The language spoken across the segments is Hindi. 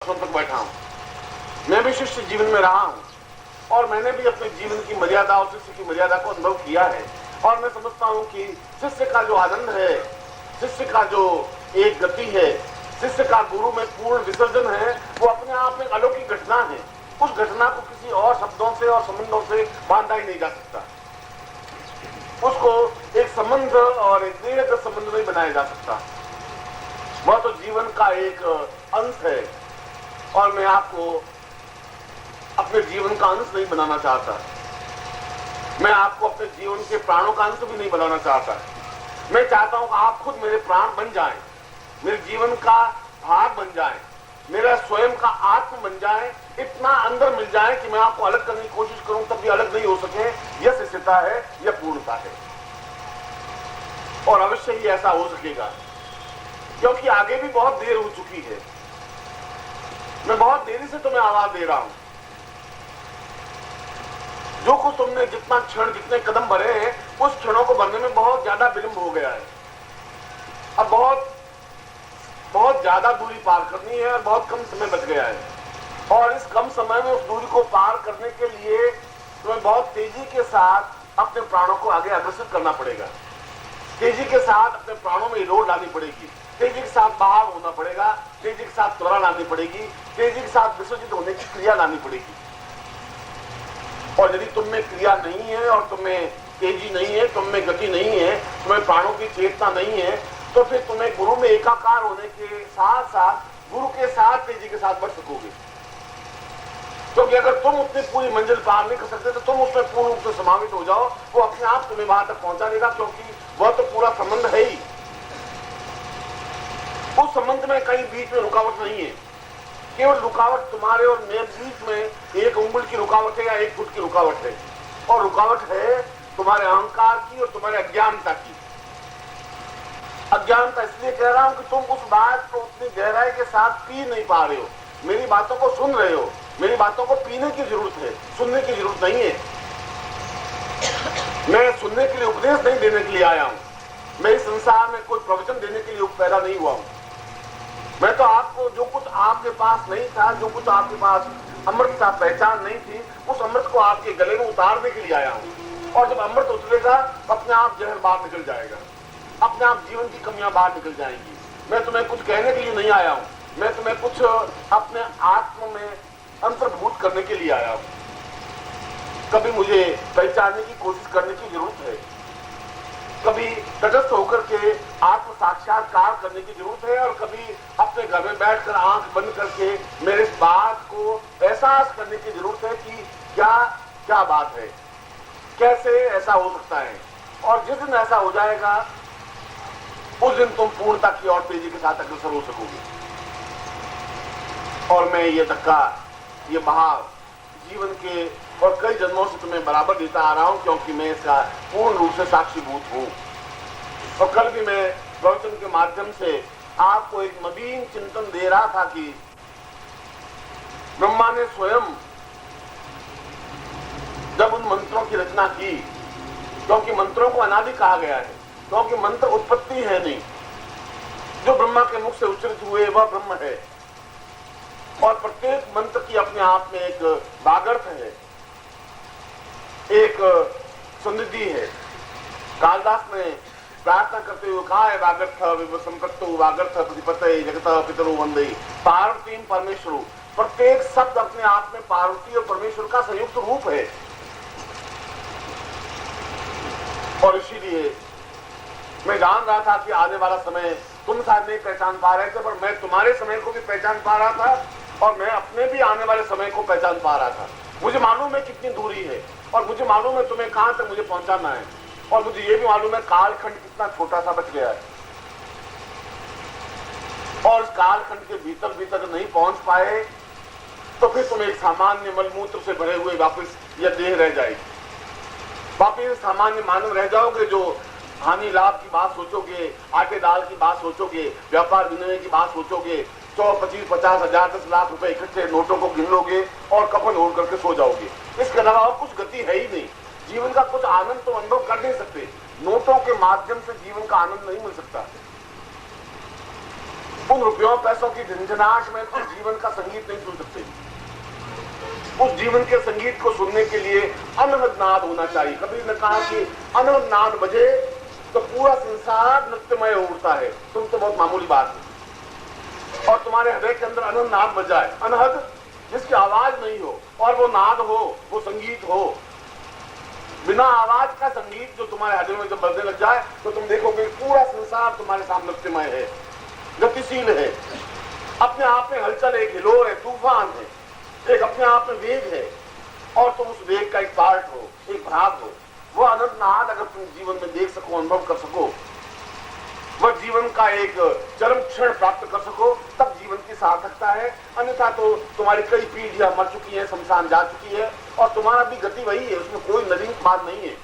तक बैठा हूं। मैं भी शिष्य जीवन में रहा हूं और मैंने भी अपने जीवन की मर्यादा और शिष्य की मर्यादा को अनुभव किया है। और मैं समझता हूं कि शिष्य का जो आनंद है, शिष्य का जो एक गति है, शिष्य का गुरु में पूर्ण विसर्जन है, वो अपने आप में अलौकिक घटना है। उस घटना को किसी और शब्दों से और संबंधों से बांधा ही नहीं जा सकता। उसको एक संबंध और एक दीर्घ संबंध नहीं बनाया जा सकता। वह तो जीवन का एक अंश है और मैं आपको अपने जीवन का अंश नहीं बनाना चाहता। मैं आपको अपने जीवन के प्राणों का अंश भी नहीं बनाना चाहता। मैं चाहता हूं कि आप खुद मेरे प्राण बन जाएं, मेरे जीवन का भाग बन जाएं, मेरा स्वयं का आत्म बन जाए, इतना अंदर मिल जाए कि मैं आपको अलग करने की कोशिश करूं तब भी अलग नहीं हो सके। यह शिष्यता है, यह पूर्णता है। और अवश्य ही ऐसा हो सकेगा, क्योंकि आगे भी बहुत देर हो चुकी है। मैं बहुत देरी से तुम्हें आवाज दे रहा हूं। जो कुछ तुमने जितना क्षण, जितने कदम भरे हैं, उस क्षणों को भरने में बहुत ज्यादा विलंब हो गया है। अब बहुत ज्यादा दूरी पार करनी है और बहुत कम समय बच गया है। और इस कम समय में उस दूरी को पार करने के लिए तुम्हें बहुत तेजी के साथ अपने प्राणों को आगे अग्रसर करना पड़ेगा। तेजी के साथ अपने प्राणों में रोड लानी पड़ेगी, तेजी के साथ बहाव होना पड़ेगा, तेजी के साथ त्वरा लानी पड़ेगी, तेजी के साथ विसर्जित होने की क्रिया लानी पड़ेगी। और यदि तुम में क्रिया नहीं है और तुम्हें तेजी नहीं है, तुम में गति नहीं है, तुम्हें प्राणों की चेतना नहीं है, तो फिर तुम्हें गुरु में एकाकार होने के साथ साथ गुरु के साथ तेजी के साथ बढ़ सकोगे। क्योंकि अगर तुम उतनी पूरी मंजिल पार नहीं कर सकते तो तुम उसमें पूर्ण रूप से समावित हो जाओ, वो अपने आप तुम्हें वहां तक पहुंचा देगा, क्योंकि वह तो पूरा संबंध है ही। उस संबंध में कहीं बीच में रुकावट नहीं है। केवल रुकावट तुम्हारे और मेरे बीच में एक उंगल की रुकावट है या एक फुट की रुकावट है। और रुकावट है तुम्हारे अहंकार की और तुम्हारे अज्ञानता की। अज्ञानता इसलिए कह रहा हूं कि तुम उस बात को उतनी गहराई के साथ पी नहीं पा रहे हो। मेरी बातों को सुन रहे हो, मेरी बातों को पीने की जरूरत है, सुनने की जरूरत नहीं है। मैं सुनने के लिए उपदेश नहीं देने के लिए आया हूं। मैं इस संसार में कोई प्रवचन देने के लिए पैदा नहीं हुआ हूं। मैं तो आपको जो कुछ आपके पास नहीं था, जो कुछ आपके पास अमृत का पहचान नहीं थी, उस अमृत को आपके गले में उतारने के लिए आया हूं। और जब अमृत उतरेगा अपने आप जहर बाहर निकल जाएगा, अपने आप जीवन की कमियां बाहर निकल जाएंगी। मैं तुम्हें कुछ कहने के लिए नहीं आया हूं, मैं तुम्हें कुछ अपने आत्म में अंतर्भूत करने के लिए आया हूं। कभी मुझे पहचानने की कोशिश करने की जरूरत है, कभी तटस्थ होकर के आत्म साक्षात्कार करने की जरूरत है, और कभी अपने घर में बैठकर आंख बंद करके मेरे इस बात को एहसास करने की जरूरत है कि क्या क्या बात है, कैसे ऐसा हो सकता है। और जिस दिन ऐसा हो जाएगा उस दिन तुम पूर्णता की और तेजी के साथ अग्रसर हो सकोगे। और मैं ये धक्का, ये बहाव जीवन के और कई जन्मों से तुम्हें बराबर देता आ रहा हूं, क्योंकि मैं इसका पूर्ण रूप से साक्षीभूत हूं। और कल भी मैं प्रवचन के माध्यम से आपको एक नवीन चिंतन दे रहा था कि ब्रह्मा ने स्वयं जब उन मंत्रों की रचना की, क्योंकि मंत्रों को अनादि कहा गया है, क्योंकि मंत्र उत्पत्ति है नहीं, जो ब्रह्मा के मुख से उच्चरित हुए वह ब्रह्म है। और प्रत्येक मंत्र की अपने आप में एक वागर्थ है, एक समृद्धि है। कालिदास ने प्रार्थना करते हुए कहा है, वागर्थ संपत्तो वागर्थ प्रतिपत्ते जगत पितरो वंदे पार्वतीम परमेश्वरो। प्रत्येक शब्द अपने आप में पार्वती और परमेश्वर का संयुक्त रूप है। और इसीलिए मैं जान रहा था कि आने वाला समय तुम शायद नहीं पहचान पा रहे थे, पर मैं तुम्हारे समय को भी पहचान पा रहा था, और मैं अपने भी आने वाले समय को पहचान पा रहा था। मुझे मालूम है कितनी दूरी है, और मुझे मालूम है तुम्हें कहां तक मुझे पहुंचाना है, और मुझे यह भी मालूम है कालखंड कितना छोटा सा बच गया है। और इस कालखंड के भीतर भीतर नहीं पहुंच पाए तो फिर तुम एक सामान्य मलमूत्र से भरे हुए वापस यह देह रह जाएगी। वापिस सामान्य मानव रह जाओगे, जो हानि लाभ की बात सोचोगे, आटे दाल की बात सोचोगे, व्यापार विनिमय की बात सोचोगे, 100, 25, 50 हजार 10 लाख रुपए इकट्ठे नोटों को गिन लोगे और कफन ओढ़ करके सो जाओगे। इसके अलावा और कुछ गति है ही नहीं। जीवन का कुछ आनंद तो अनुभव कर नहीं सकते। नोटों के माध्यम से जीवन का आनंद नहीं मिल सकता। उन रुपयों पैसों की झंझनाहट में तुम जीवन का संगीत नहीं सुन सकते। उस जीवन के संगीत को सुनने के लिए अनहद नाद होना चाहिए। कबीर ने कहा कि अनहद नाद बजे तो पूरा संसार नृत्यमय उठता है। तुम तो बहुत मामूली बात है और तुम्हारे हृदय के अंदर अनहद नाद बजाए, अनहद जिसकी आवाज नहीं हो और वो नाद हो, वो संगीत हो। बिना आवाज का संगीत जो तुम्हारे हृदय में जब बजने लग जाए तो तुम देखोगे पूरा संसार तुम्हारे सामने नृत्यमय है, गतिशील है, अपने आप में हलचल, एक हिलोर है, तूफान है, एक अपने आप में वेग है और तुम उस वेग का एक पार्ट हो, एक भाग हो। वो अनंत नाद अगर तुम जीवन में देख सको, अनुभव कर सको, वह जीवन का एक चरम क्षण प्राप्त कर सको, तब जीवन की सार्थकता है। अन्यथा तो तुम्हारी कई पीढ़ियां मर चुकी है, शमशान जा चुकी है और तुम्हारा भी गति वही है, उसमें कोई नवीन बात नहीं है।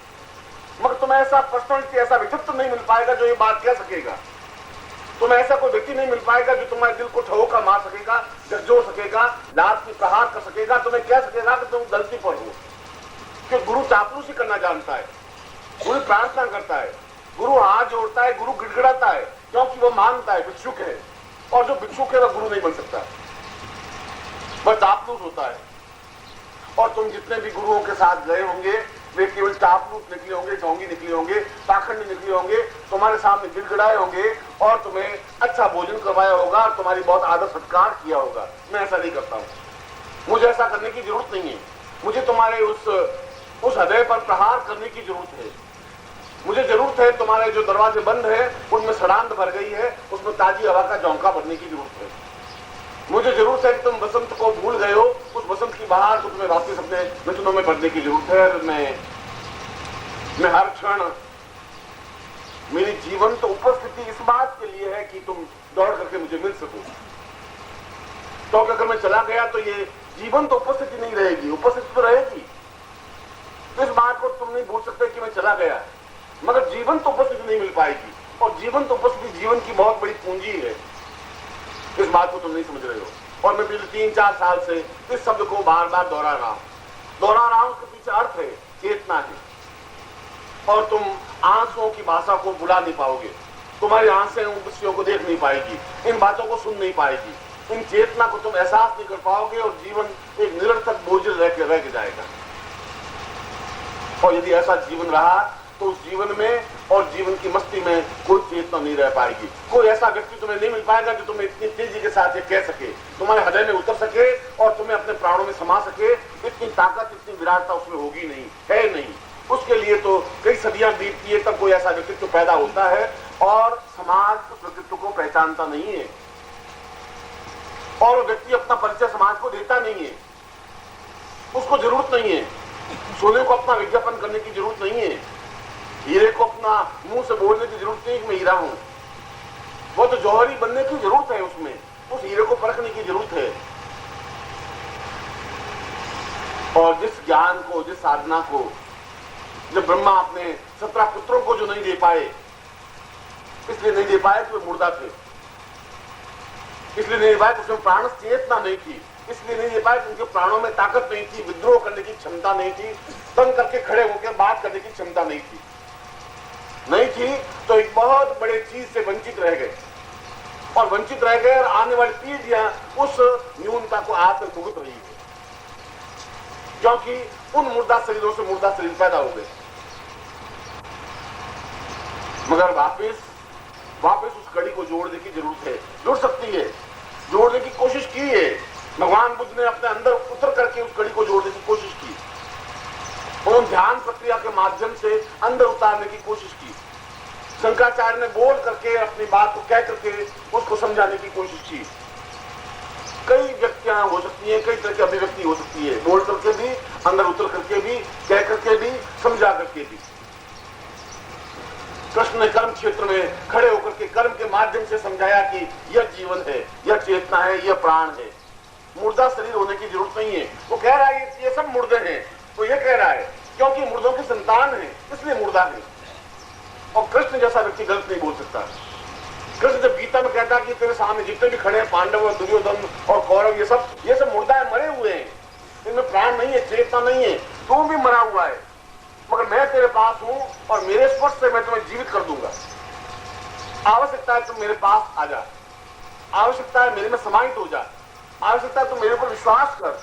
मगर तुम्हें ऐसा पर्सनलिटी, ऐसा व्यक्तित्व नहीं मिल पाएगा जो ये बात कह सकेगा। तुम्हें ऐसा कोई व्यक्ति नहीं मिल पाएगा जो तुम्हारे दिल को ठोका मार सकेगा, झकझोर सकेगा, लात की प्रहार कर सकेगा, तुम्हें कह सकेगा कि तुम गलती पर हो। कि गुरु चापलूसी करना जानता है, गुरु प्रार्थना करता है, गुरु हाथ जोड़ता है, गुरु गिड़गिड़ाता है, क्योंकि वो मानता है भिक्षुक है और जो भिक्षुक है वह गुरु नहीं बन सकता, वह चापलूस होता है। और तुम जितने भी गुरुओं के साथ गए होंगे वे केवल चापलूस निकले होंगे, ढोंगी निकले होंगे, पाखंड निकले होंगे, तुम्हारे सामने गिड़गिड़ाए होंगे और तुम्हें अच्छा भोजन करवाया होगा और तुम्हारी बहुत आदर सत्कार किया होगा। मैं ऐसा नहीं करता हूं, मुझे ऐसा करने की जरूरत नहीं है। मुझे तुम्हारे उस हृदय पर प्रहार करने की जरूरत है। मुझे जरूरत है तुम्हारे जो दरवाजे बंद है उनमें सड़ांध भर गई है, उसमें ताजी हवा का झोंका भरने की जरूरत है। मुझे जरूरत है कि तुम बसंत को भूल गए हो, उस बसंत की बहार को तुम्हें वापस अपने मिथुनों में भरने की जरूरत है। मैं हर क्षण, मेरी जीवन तो उपस्थिति इस बात के लिए है कि तुम दौड़ करके मुझे मिल सको। तो अगर मैं चला गया तो ये जीवन तो उपस्थिति नहीं रहेगी, उपस्थिति तो रहेगी। इस बात को तुम नहीं भूल सकते कि मैं चला गया, मगर जीवन तो उपस्थिति नहीं मिल पाएगी। और जीवन तो उपस्थिति जीवन की बहुत बड़ी पूंजी है, इस बात को तुम नहीं समझ रहे हो। और मैं पिछले 3-4 साल से इस शब्द को बार बार दोहरा रहा हूं। उसके पीछे अर्थ है, चेतना है। और तुम आंसुओं की भाषा को बुला नहीं पाओगे, तुम्हारी आंखें उन दृश्यों को देख नहीं पाएगी, इन बातों को सुन नहीं पाएगी, इन चेतना को तुम एहसास नहीं कर पाओगे और जीवन एक निरर्थक बोझ रह के जाएगा। और यदि ऐसा जीवन रहा तो उस जीवन में और जीवन की मस्ती में कोई चेतना नहीं रह पाएगी। कोई ऐसा व्यक्ति तुम्हें नहीं मिल पाएगा जो तुम्हें इतनी तेजी के साथ ये कह सके, तुम्हारे हृदय में उतर सके और तुम्हें अपने प्राणों में समा सके। इतनी ताकत, इतनी विराटता उसमें होगी नहीं, है नहीं। उसके लिए तो कई सदियां बीतती है तब कोई ऐसा व्यक्तित्व पैदा होता है और समाज उस व्यक्तित्व को पहचानता नहीं है और वो व्यक्ति अपना परिचय समाज को देता नहीं है। उसको जरूरत नहीं है, सोने को अपना विज्ञापन करने की जरूरत नहीं है, हीरे को अपना मुंह से बोलने की जरूरत नहीं कि मैं हीरा हूं। वो तो जौहरी बनने की जरूरत है, उसमें उस हीरे को परखने की जरूरत है। और जिस ज्ञान को, जिस साधना को जब ब्रह्मा अपने 17 पुत्रों को जो नहीं दे पाए, इसलिए नहीं दे पाए कि वे मुर्दा थे, इसलिए नहीं दे पाए कि उसमें प्राण चेतना नहीं थी, इसलिए नहीं दे पाए कि उनके प्राणों में ताकत नहीं थी, विद्रोह करने की क्षमता नहीं थी, तंग करके खड़े होकर बात करने की क्षमता नहीं थी तो एक बहुत बड़े चीज से वंचित रह गए और वंचित रह गए और आने वाली पीढ़ियां उस न्यूनता को आज तक भुगत रही है, क्योंकि उन मुर्दा शरीरों से मुर्दा शरीर पैदा हो गए। मगर वापस उस कड़ी को जोड़ने की जरूरत है, जुड़ सकती है, जोड़ने की कोशिश की है। भगवान बुद्ध ने अपने अंदर उतर करके उस कड़ी को जोड़ने की कोशिश की, उन्होंने ध्यान प्रक्रिया के माध्यम से अंदर उतारने की कोशिश की। शंकराचार्य ने बोल करके अपनी बात को कह करके उसको समझाने की कोशिश की। कई व्यक्तियां हो सकती हैं, कई तरह की अभिव्यक्ति हो सकती है, बोल करके भी, अंदर उतर करके भी, कह करके भी, समझा करके भी। कृष्ण ने कर्म क्षेत्र में खड़े होकर के कर्म के माध्यम से समझाया कि यह जीवन है, यह चेतना है, यह प्राण है, मुर्दा शरीर होने की जरूरत नहीं है। वो कह रहा है ये सब मुर्दे हैं, तो ये कह रहा है क्योंकि मुर्दों की संतान है इसलिए मुर्दा है। और कृष्ण जैसा व्यक्ति गलत नहीं बोल सकता। कृष्ण जब गीता में कहता है कि तेरे सामने जितने भी खड़े हैं, पांडव और दुर्योधन और कौरव, ये सब मुर्दा है, मरे हुए हैं, इनमें प्राण नहीं है, चेतना नहीं है, तू भी मरा हुआ है, मगर मैं तेरे पास हूं और मेरे स्पर्श से मैं तुम्हें जीवित कर दूंगा। आवश्यकता है तुम मेरे पास आ जा, आवश्यकता है मेरे में समाहित हो जा, आवश्यकता है तू मेरे ऊपर विश्वास कर,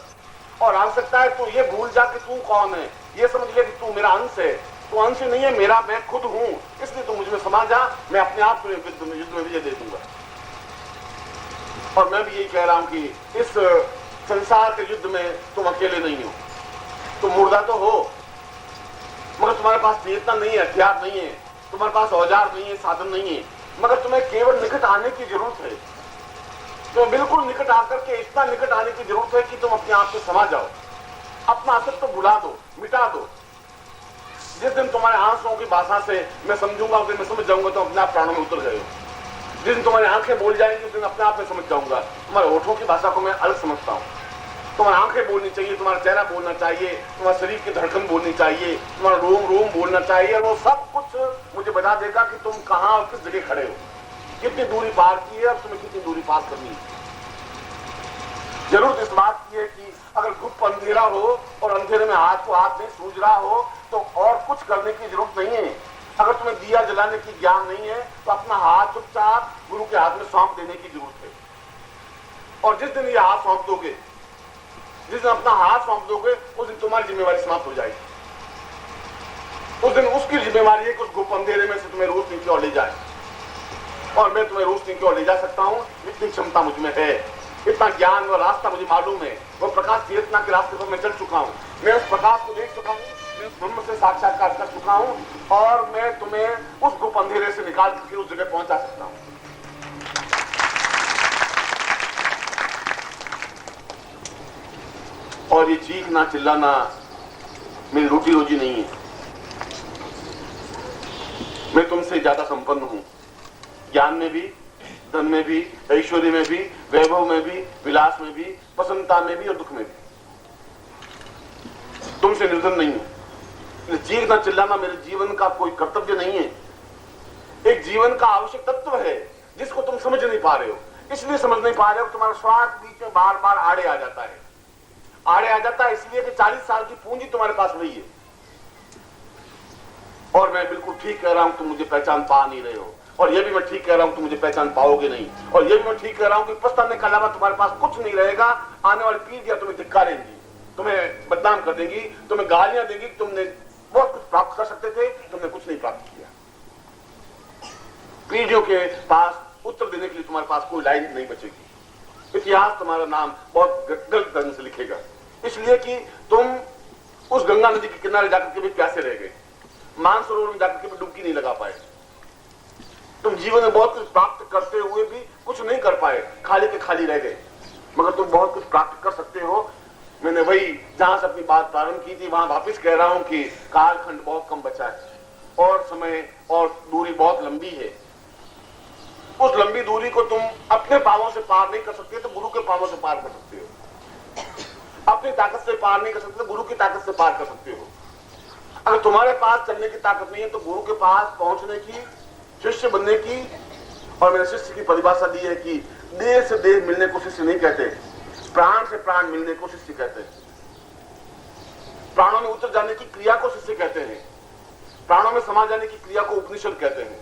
और आवश्यकता है तू ये भूल जा कि तू कौन है, ये समझ ले कि तू मेरा अंश है। तू अंश नहीं है मेरा, मैं खुद हूं, इसलिए तू मुझ में समा जा, मैं अपने आप तुझे युद्ध में विजय दे दूंगा। और मैं भी यही कह रहा हूं कि इस संसार के युद्ध में तुम अकेले नहीं हो। तुम मुर्दा तो हो, मगर तुम्हारे पास चेतना नहीं है, हथियार नहीं है, तुम्हारे पास औजार नहीं है, साधन नहीं है, मगर तुम्हें केवल निकट आने की जरूरत है। तो बिल्कुल निकट आकर के इतना निकट आने की जरूरत है कि तुम अपने आप से समा जाओ, अपना अस्तित्व तो भुला दो, मिटा दो। जिस दिन तुम्हारे आंसुओं की भाषा से मैं समझूंगा, उस दिन मैं समझ जाऊंगा तो अपने आप प्राणों में उतर गए हो। जिस दिन तुम्हारी आंखें बोल जाएंगी उस दिन अपने आप में समझ जाऊंगा। तुम्हारे होठों की भाषा को मैं अलग समझता हूं। तुम्हारी आंखें बोलनी चाहिए, तुम्हारा चेहरा बोलना चाहिए, तुम्हारे शरीर की धड़कन बोलनी चाहिए, तुम्हारा रोम रोम बोलना चाहिए, और वो सब कुछ मुझे बता देगा कि तुम कहां और किस जगह खड़े हो, कितनी दूरी पार की है और तुम्हें कितनी दूरी पार करनी है। जरूरत इस बात की है कि अगर गुप्त अंधेरा हो और अंधेरे में हाथ को हाथ नहीं सूझ रहा हो तो और कुछ करने की जरूरत नहीं है। अगर तुम्हें दिया जलाने की ज्ञान नहीं है तो अपना हाथ चुपचाप गुरु के हाथ में सौंप देने की जरूरत है। और जिस दिन ये हाथ सौंप दोगे, जिस दिन अपना हाथ सौंप दोगे, उस दिन तुम्हारी जिम्मेवारी समाप्त हो जाएगी। उस दिन उसकी जिम्मेवारी है कि उस गुप्त अंधेरे में से तुम्हें रोशनी की ओर ले जाए, और मैं तुम्हें रोशनी की ओर ले जा सकता हूं। इतनी क्षमता मुझ में है, इतना ज्ञान और रास्ता मुझे मालूम है। वो प्रकाश चेतना के रास्ते पर मैं चल चुका हूं, मैं उस प्रकाश को देख चुका हूं, मैं उस ब्रह्म से साक्षात्कार कर चुका हूं, और मैं तुम्हें उस गुप्त अंधेरे से निकाल करके उस जगह पहुंचा सकता हूं। और ये चीखना चिल्लाना मेरी रोटी रोजी नहीं है। मैं तुमसे ज्यादा संपन्न हूं, ज्ञान में भी, धन में भी, ऐश्वर्य में भी, वैभव में भी, विलास में भी, प्रसन्नता में भी और दुख में भी। तुमसे निर्धन नहीं हूं। चीखना चिल्लाना मेरे जीवन का कोई कर्तव्य नहीं है, एक जीवन का आवश्यक तत्व है जिसको तुम समझ नहीं पा रहे हो। इसलिए समझ नहीं पा रहे हो, तुम्हारा स्वार्थ बीच में बार बार आड़े आ जाता है। आड़े आ जाता है इसलिए कि 40 साल की पूंजी तुम्हारे पास रही है, और मैं बिल्कुल ठीक कह रहा हूं, तुम मुझे पहचान पा नहीं रहे हो। और यह भी मैं ठीक कह रहा हूं, तुम मुझे पहचान पाओगे नहीं। और यह भी मैं ठीक कह रहा हूं कि पछताने के अलावा तुम्हारे पास कुछ नहीं रहेगा। आने वाली पीढ़ियां तुम्हें धिक्कारेंगी, तुम्हें बदनाम कर देंगी, तुम्हें गालियां देंगी। तुमने बहुत कुछ प्राप्त कर सकते थे, तुमने कुछ नहीं प्राप्त किया। पीढ़ियों के पास उत्तर देने के लिए तुम्हारे पास कोई लाइन नहीं बचेगी। इतिहास तुम्हारा नाम बहुत गलत ढंग से लिखेगा, इसलिए कि तुम उस गंगा नदी के किनारे जाकर के भी प्यासे रह गए, मानसरोवर में जाकर के भी डुबकी नहीं लगा पाए। तुम जीवन में बहुत कुछ प्राप्त करते हुए भी कुछ नहीं कर पाए, खाली के खाली रह गए। मगर तुम बहुत कुछ प्राप्त कर सकते हो। मैंने वही जहां से अपनी बात प्रारंभ की थी वहां वापस कह रहा हूं कि कालखंड बहुत कम बचा है, और समय और दूरी बहुत लंबी है। उस लंबी दूरी को तुम अपने पांवों से पार नहीं कर सकते तो गुरु के पांवों से पार कर सकते हो। अपनी ताकत से पार नहीं कर सकते, गुरु की ताकत से पार कर सकते हो। अगर तुम्हारे पास चलने की ताकत नहीं है तो गुरु के पास पहुंचने की, शिष्य बनने की। और मैंने शिष्य की परिभाषा दी है कि देह से देह मिलने को शिष्य नहीं कहते, प्राण से प्राण मिलने को शिष्य कहते हैं। प्राणों में उतर जाने की क्रिया को शिष्य कहते हैं, प्राणों में समा जाने की क्रिया को उपनिषद कहते हैं,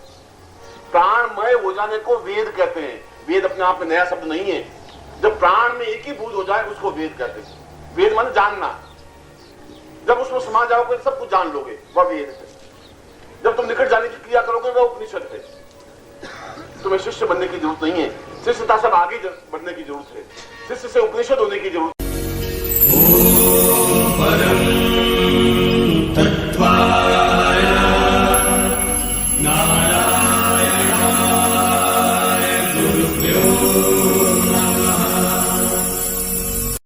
प्राणमय हो जाने को वेद कहते हैं। वेद अपने आप में नया शब्द नहीं है। जब प्राण में एक ही भूत हो जाए उसको वेद कहते हैं। वेद माने जानना, जब उसमें समा जाओगे सब कुछ जान लोगे, वह वेद है। जब तुम निकट जाने की क्रिया करोगे वह उपनिषद है। तुम्हें शिष्य बनने की जरूरत नहीं है, शिष्यता सब आगे बढ़ने की जरूरत है। शिष्य से उपनिषद होने की जरूरत